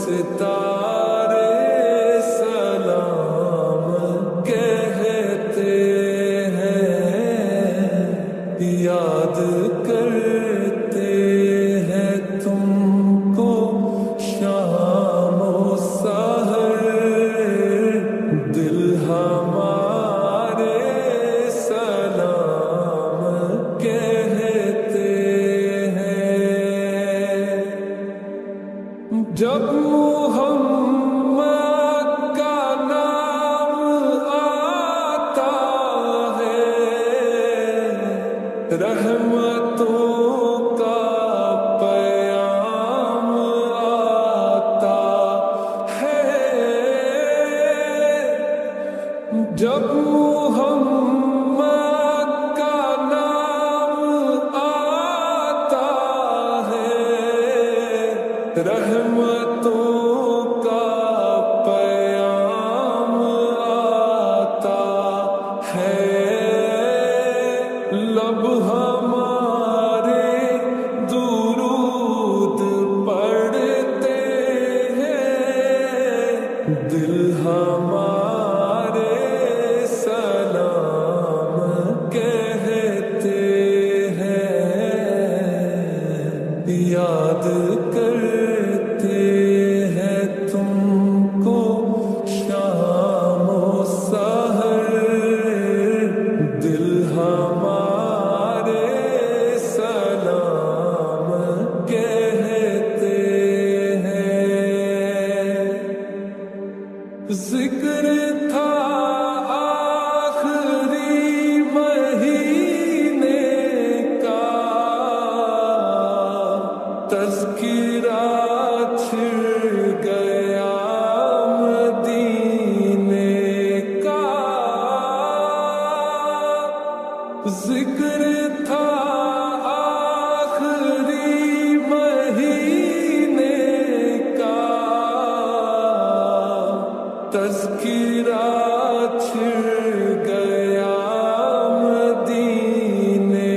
ستارے سلام کہتے ہیں، یاد کرتے ہیں تم کو شام و سحر، دل ہمارے سلام کہتے ہیں۔ جب محمد کا نام آتا ہے، رحمتوں کا پیام آتا ہے۔ جب محمد کا نام آتا ہے، رحمتوں کا پیام آتا ہے۔ لب ہمارے درود پڑھتے ہیں، دل ہمارے سلام کہتے ہیں، یاد کرتے ہیں تم کو شام و سحر، دل ہمارے سلام کہتے ہیں۔ ذکر تھا آخری مہینے کا، تذکرہ چھڑ گیا مدینے کا۔ ذکر تھا آخری مہینے کا، تذکرہ چھڑ گیا مدینے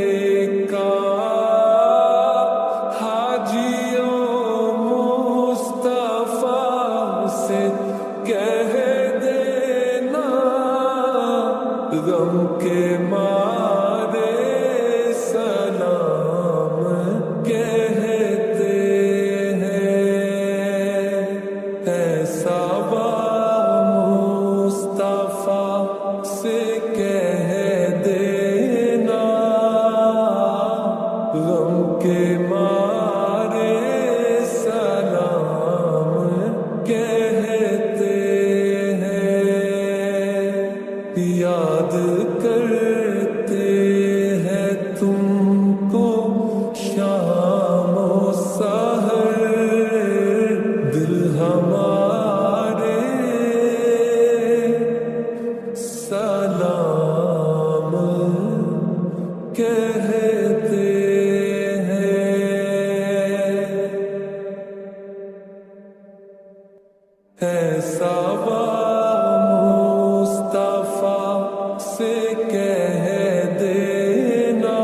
کا۔ حاجیوں مصطفیٰ سے کہہ دینا، غم کے مارے سلام کہتے ہیں۔ ایسا مصطفیٰ سے کہہ دینا، غم کے مارے سلام کہتے ہیں، یاد کرتے ہیں تم کو شام و سحر، دل ہمارے سلام کہتے ہیں۔ ایسا مصطفیٰ سے کہہ دینا،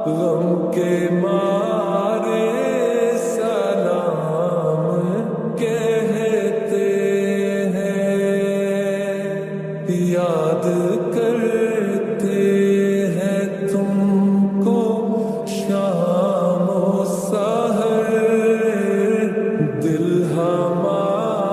غم کے مارے سلام کہتے ہیں، یاد کرتے ہیں تم کو شام و سحر، دل ہمارے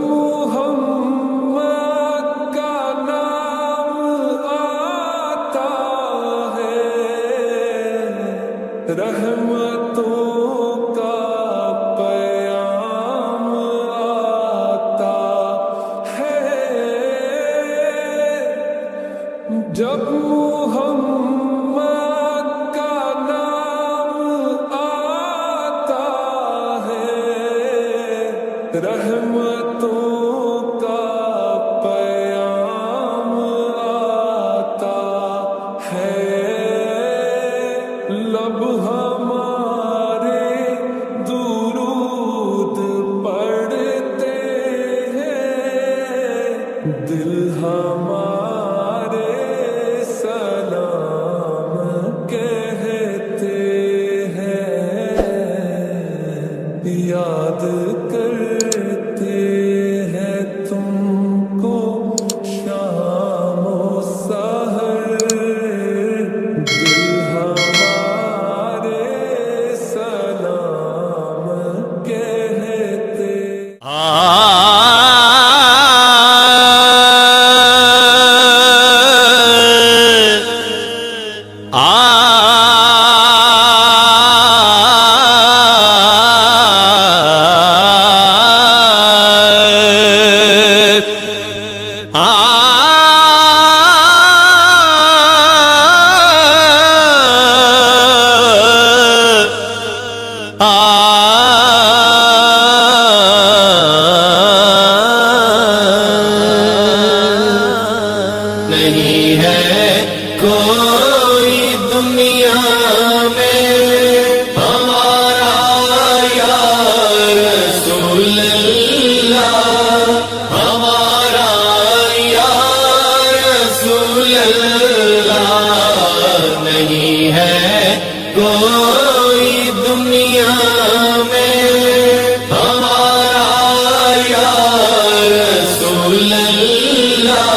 محمد کا نام آتا ہے رحمتوں کا پیام آتا ہے جب محمد کا نام آتا ہے رحمتوں کا پیام آتا ہے لب ہمارے درود پڑھتے ہیں دل ہمارے سلام کہتے ہیں یاد کرتے ہیں تم کو شام و سحر دل ہمارے سلام کہتے نہیں ہے کوئی دنیا میں ہمارا یا رسول اللہ ہمارا یا رسول اللہ نہیں ہے کوئی دنیا میں ہمارا یا رسول اللہ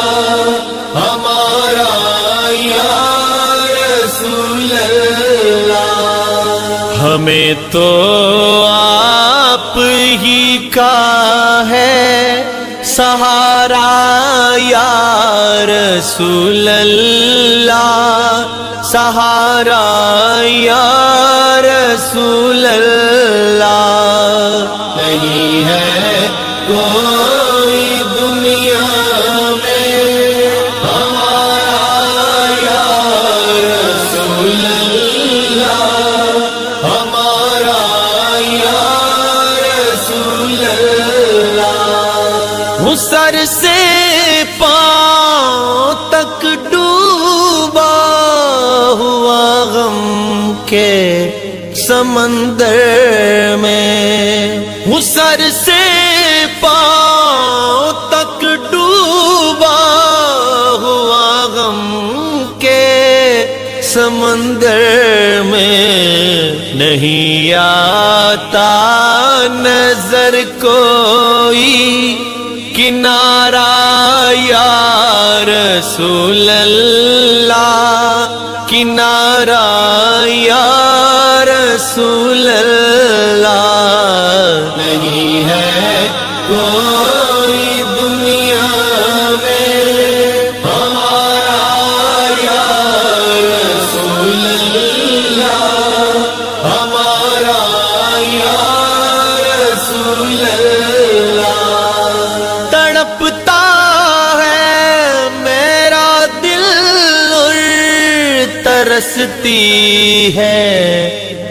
ہمارا یا رسول اللہ ہمیں تو آپ ہی کا ہے سہارا یا رسول اللہ سہارا یا رسول اللہ نہیں ہے کوئی دنیا میں ہمارا یا رسول اللہ ہمارا یا رسول اللہ وہ سر سے پاؤں تک ڈوبا ہوا غم کے سمندر میں وہ سر سے پاؤں تک ڈوبا ہوا غم کے سمندر میں نہیں آتا نظر کوئی کنارہ یا رسول اللہ کنارہ یا رسول اللہ نہیں ہے کوئی دنیا میں ہمارا یا رسول اللہ ہمارا یا رسول اللہ تڑپتا ہے میرا دل اور ترستی ہے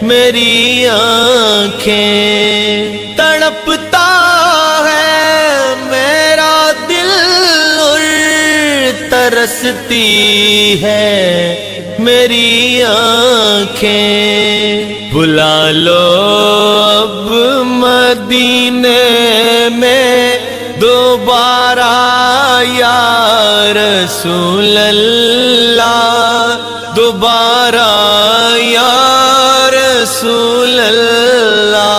میری آنکھیں تڑپتا ہے میرا دل اور ترستی ہے میری آنکھیں بلا لو اب مدینے میں دوبارہ یا رسول اللہ دوبارہ یا رسول اللہ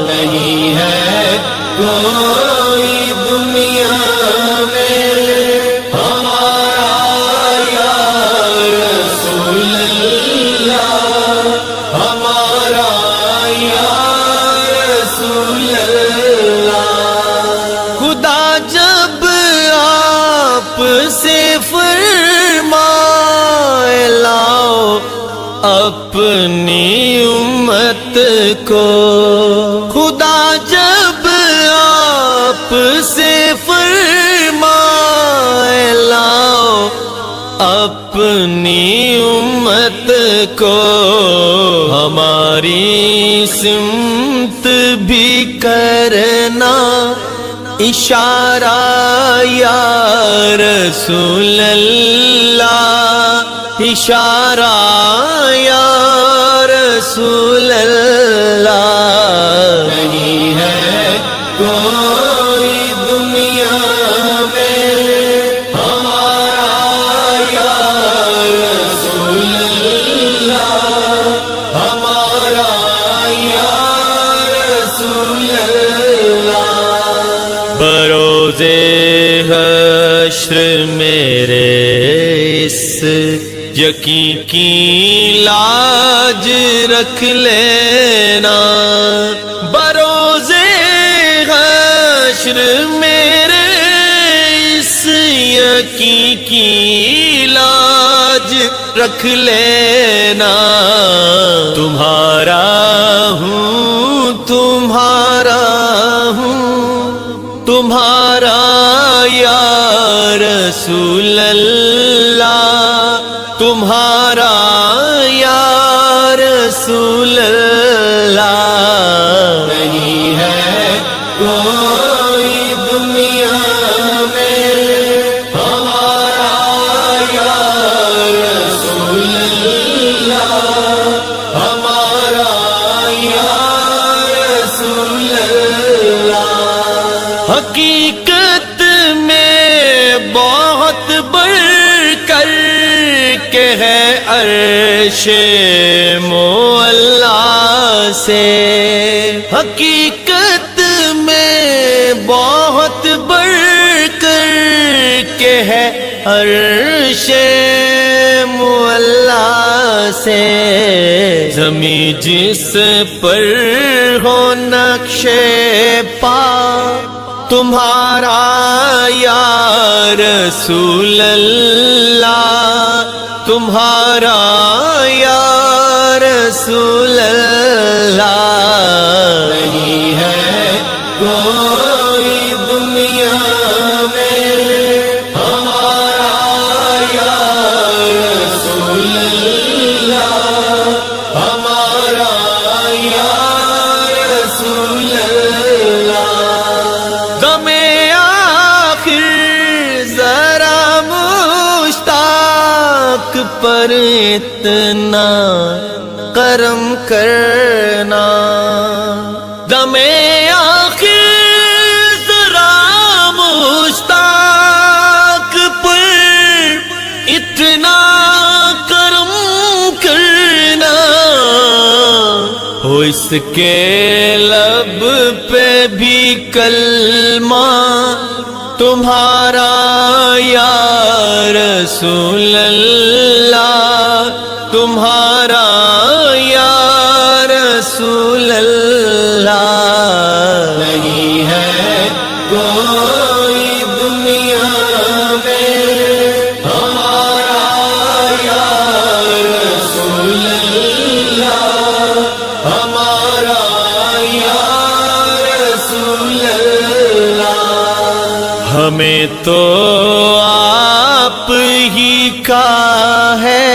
نہیں ہے کوئی دنیا میں ہمارا یا رسول اللہ ہمارا یا رسول اللہ اپنی امت کو، خدا جب آپ سے فرمائے لاؤ اپنی امت کو، ہماری سمت بھی کرنا اشارہ یا رسول اللہ، اشارہ یا رسول اللہ۔ نہیں ہے کوئی دنیا میں ہمارا یا رسول اللہ، ہمارا یا رسول اللہ۔ بروز حشر میرے اس یقین کی لاج رکھ لینا، بروز حشر میرے اس یقین کی لاج رکھ لینا، تمہارا ہوں تمہارا ہوں تمہارا یا رسول اللہ، تمہارا یا رسول اللہ۔ نہیں ہے کوئی دنیا میں ہمارا یا رسول اللہ، ہمارا یا رسول اللہ۔ حقیقت میں بہت بڑھ کر کے ہے عرش معلیٰ سے، حقیقت میں بہت بڑھ کر کے ہے عرش معلیٰ سے، زمین جس پر ہو نقش پا تمہارا یا رسول اللہ، تمہارا یا رسول اللہ۔ نہیں ہے کوئی دنیا میں ہمارا یا رسول اللہ، ہمارا یا رسول اللہ۔ غم آخر ذرا مشتاق پر اتنا کرم کرنا، غم آخر ذرا مشتاق پر اتنا کرم کرنا، ہو اس کے لب پہ بھی کلمہ تمہارا یا رسول اللہ، تمہارا یا رسول اللہ۔ نہیں ہے کوئی دنیا میں ہمارا یا رسول اللہ، ہمارا یا رسول اللہ۔ ہمیں تو آپ ہی کا ہے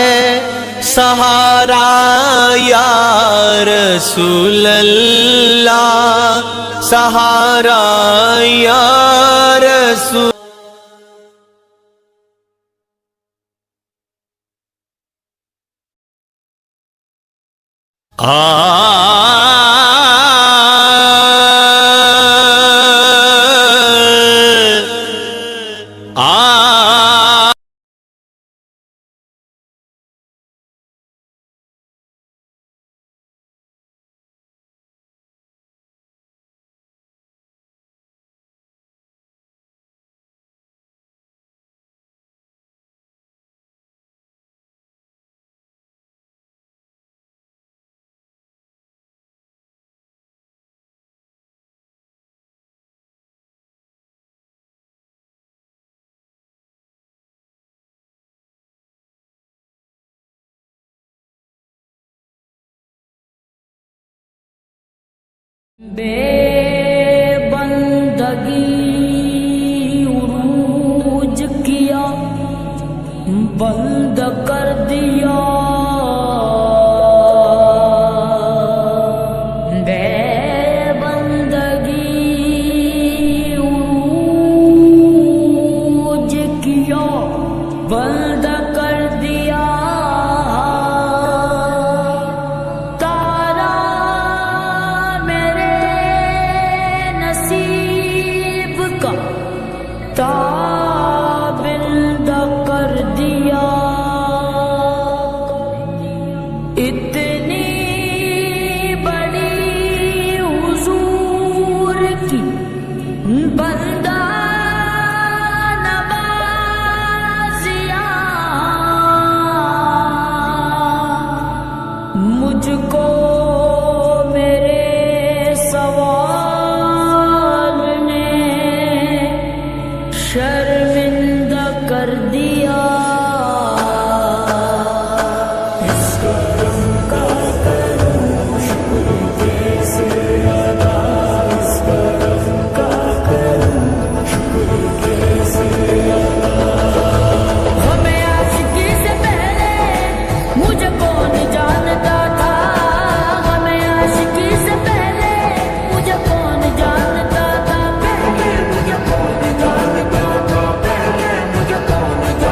سہارا یا رسول اللہ، سہارا یا رسول بے بندگی عروج کیا، بند کر دیا، بے بندگی عروج کیا، بند کر دیا، تابند کر دیا، اتنی بڑی حضور کی بندہ نوازیاں، مجھ کو میرے سوال نے شرمندہ کر دیا۔ اس کرم کا کروں شکر کیسے ادا، اس کرم کا کروں شکر کیسے ادا۔ ہمیں عاشقی سے پہلے مجھے کون جانتا تھا، ہمیں عاشقی سے پہلے مجھے کون جانتا تھا، پہلے مجھے کون جانتا تھا، پہلے مجھے کون جانتا تھا۔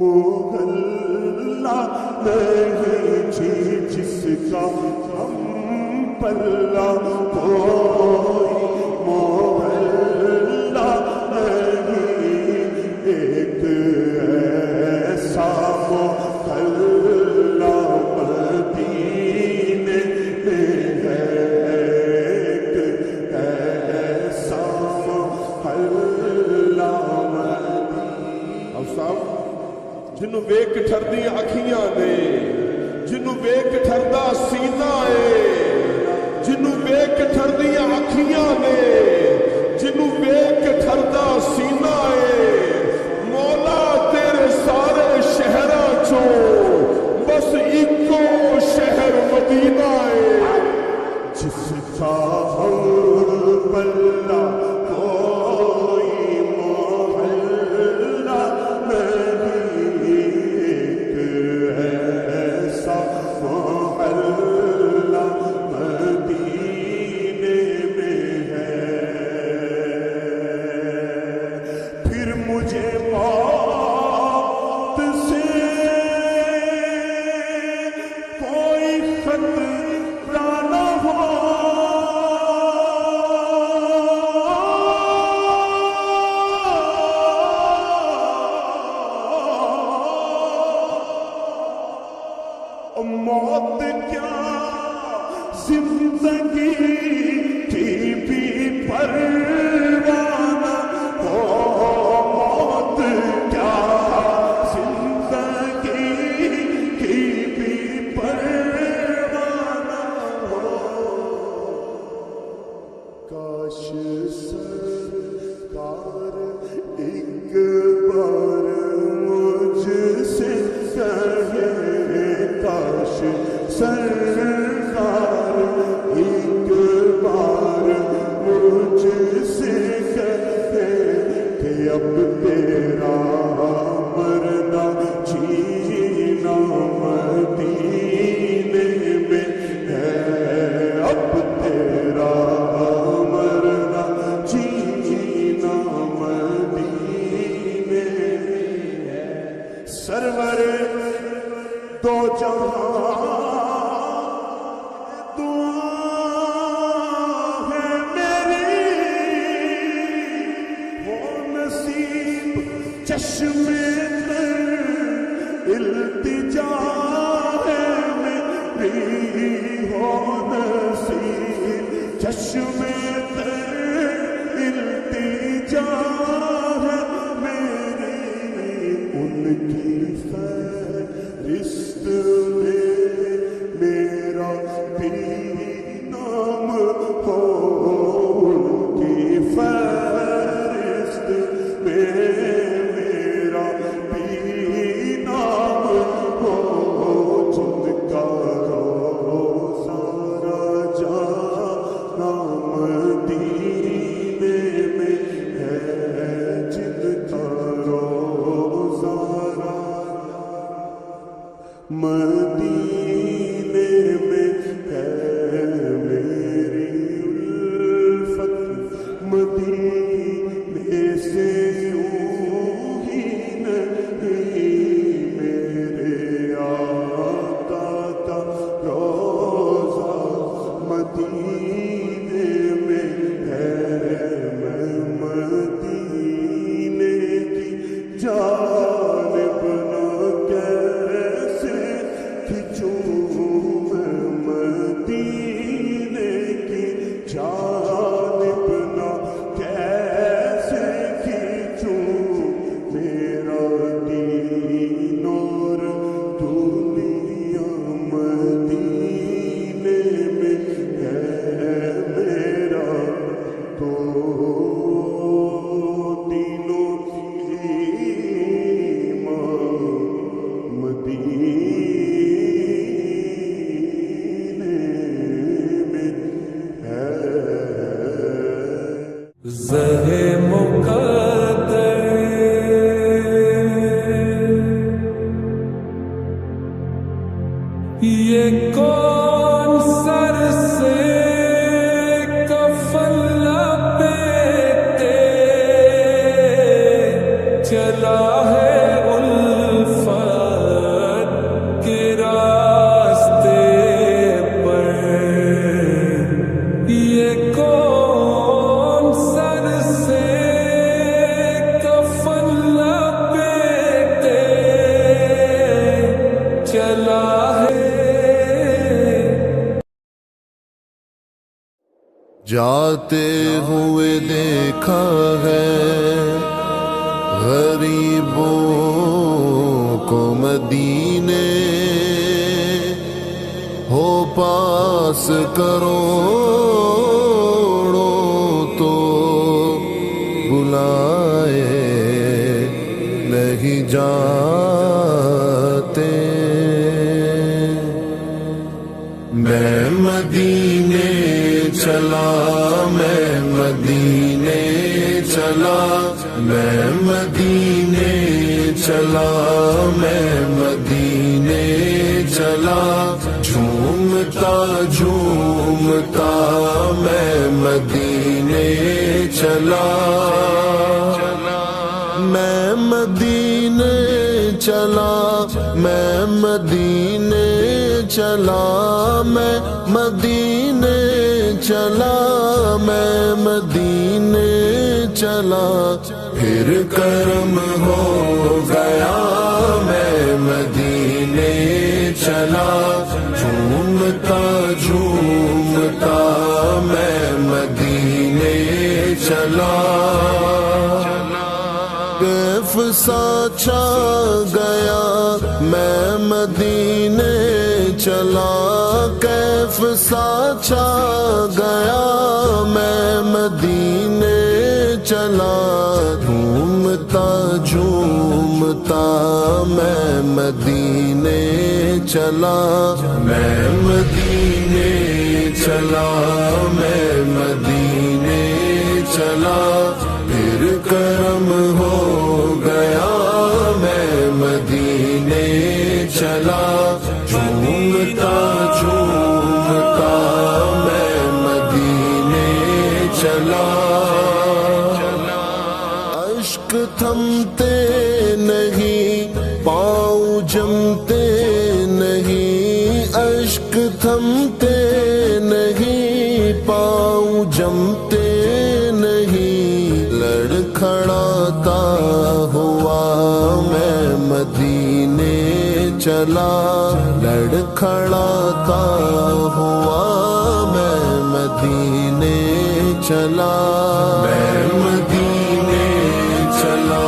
محلہ نہیں جی جس کا ہم پلہ کوئی محلہ نہیں ایک ایسا محلہ مدینے میں ہے ایک ایسا محلہ مدینے اب صاحب جنوں ویک ٹھردی اکھیاں نے جنوں ویک ٹھردا سینہ ہے جنوں ویک ٹھردی اکھیاں نے جنوں ویک ٹھردا سینہ ہے مولا تیرے سارے شہراں چوں بس ایکو شہر مدینہ ہے جس کا ہم پلہ کوئی محلہ نہیں ایک ایسا محلہ مدینے میں ہے پھر مجھے موت سے کوئی خطرہ نہ ہو موت کیا زندگی تھی بھی پروانہ ہو موت کیا زندگی کی بھی پروانہ ہو کاش سرکار ایک بار مجھ سے کہے کاش سرکار ایک بار مجھ سے کہے کہ اب تیرا مرنا جینا مدینے میں ہے اب تیرا مرنا جینا مدینے میں ہے سرور دو جہاں دعا ہے میری وہ نصیب چشم تر التجا ہے میری وہ نصیب چشم تر التجا ہے میری ان کی فہرست میں میرا بھی نام ہو ان کی فہرست میں میرا بھی نام ہو جن کا روزہ رجا نام مدینے میں ہے جن کا روزہ مدینے میں ہے میری الفت مدینے سے یوں ہی نہیں میرے آقا کا روزہ مدینے میں ہے میں مدینے کی جانب نہ کیسے جاتے ہوئے دیکھا ہے غریبوں کو مدینے، ہو پاس کروڑوں تو بلائے نہیں جاتے۔ میں مدینے چلا، میں مدینے چلا، میں مدینے چلا، میں مدینے چلا، جھومتا جھومتا میں مدینے چلا، میں مدینے چلا، میں مدینے چلا، میں مدینے چلا، میں مدینے چلا، پھر کرم ہو گیا میں مدینے چلا، جھومتا جھومتا میں مدینے چلا، کیف سا چھا گیا میں مدینے چلا، کیف سا چھا گیا میں مدینے چلا، جھومتا جھومتا میں مدینے چلا، میں مدینے چلا، میں مدینے چلا، پھر کرم ہو گیا میں مدینے چلا، جھومتا جھومتا میں مدینے چلا، اشک تھمتے نہیں پاؤں جمتے نہیں، اشک تھمتے نہیں پاؤں جمتے نہیں، لڑکھڑاتا ہوا میں مدینے چلا، لڑکھڑاتا ہوا میں مدینے چلا، میں مدینے چلا،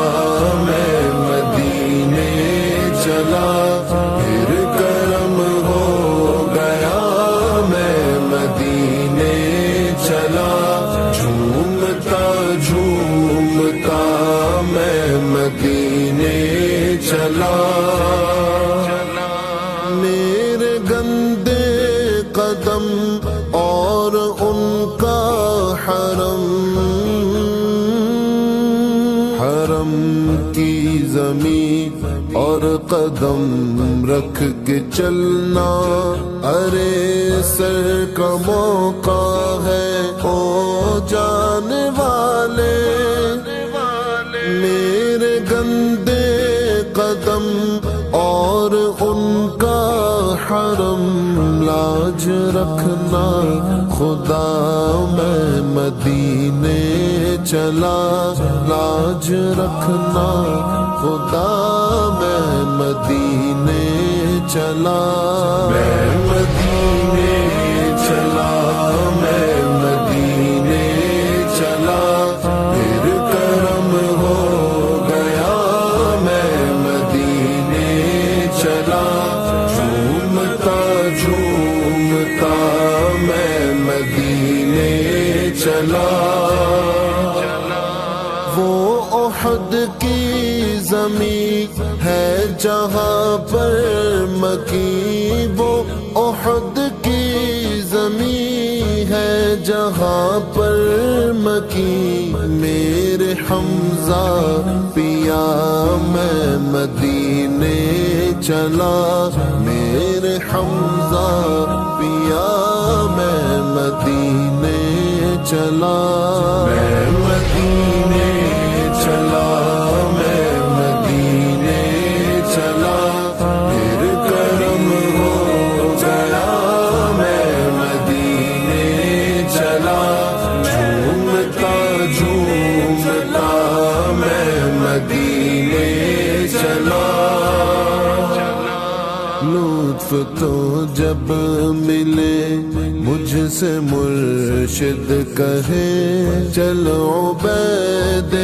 میں مدینے چلا، پھر کرم ہو گیا میں مدینے چلا، جھومتا جھومتا میں مدینے چلا، میرے گندے قدم اور ان کا حرم، حرم کی زمین اور قدم رکھ کے چلنا، ارے سر کا موقع ہے او جانے والے، میرے گندے قدم اور ان کا حرم، لاج رکھنا خدا میں مدینے چلا، لاج رکھنا خدا میں مدینے چلا، میں مدینے چلا، میں مدینے چلا، پھر کرم ہو گیا میں مدینے چلا، جھومتا جھومتا میں مدینے چلا، وہ احد کی زمین ہے جہاں پر مکی، وہ احد کی زمین ہے جہاں پر مکی، میرے حمزہ پیا میں مدینے چلا، میرے حمزہ پیا میں مدینے چلا، میں مدینے چلا، میں مدینے چلا، پھر کرم ہو گیا میں مدینے چلا، جھومتا جھومتا میں مدینے چلا، لطف تو جب ملے مجھ سے مرشد کہے چلو عبید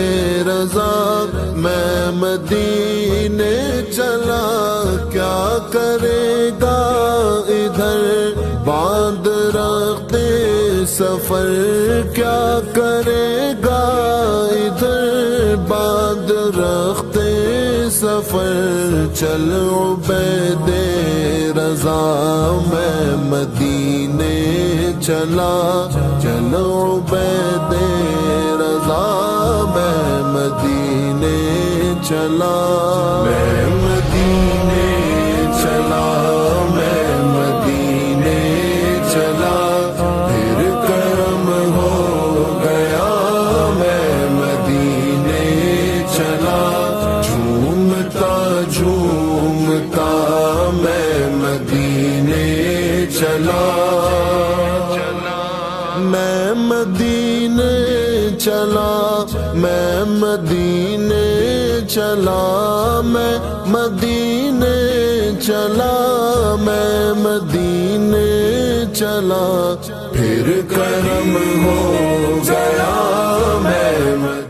رضا میں مدینے چلا، کیا کرے گا ادھر باندھ رکھتے سفر، کیا کرے گا ادھر باندھ رکھتے سفر، چل عبید رضا میں مدینے چلا، چل عبید رضا میں مدینے چلا، میں مدینے چلا، میں مدینے چلا، پھر کرم ہو گیا میں مدینے چلا، جھومتا جھومتا میں مدینے چلا، میں مدینے چلا، میں مدینے چلا، میں مدینے چلا، میں مدینے چلا، پھر کرم ہو گیا میں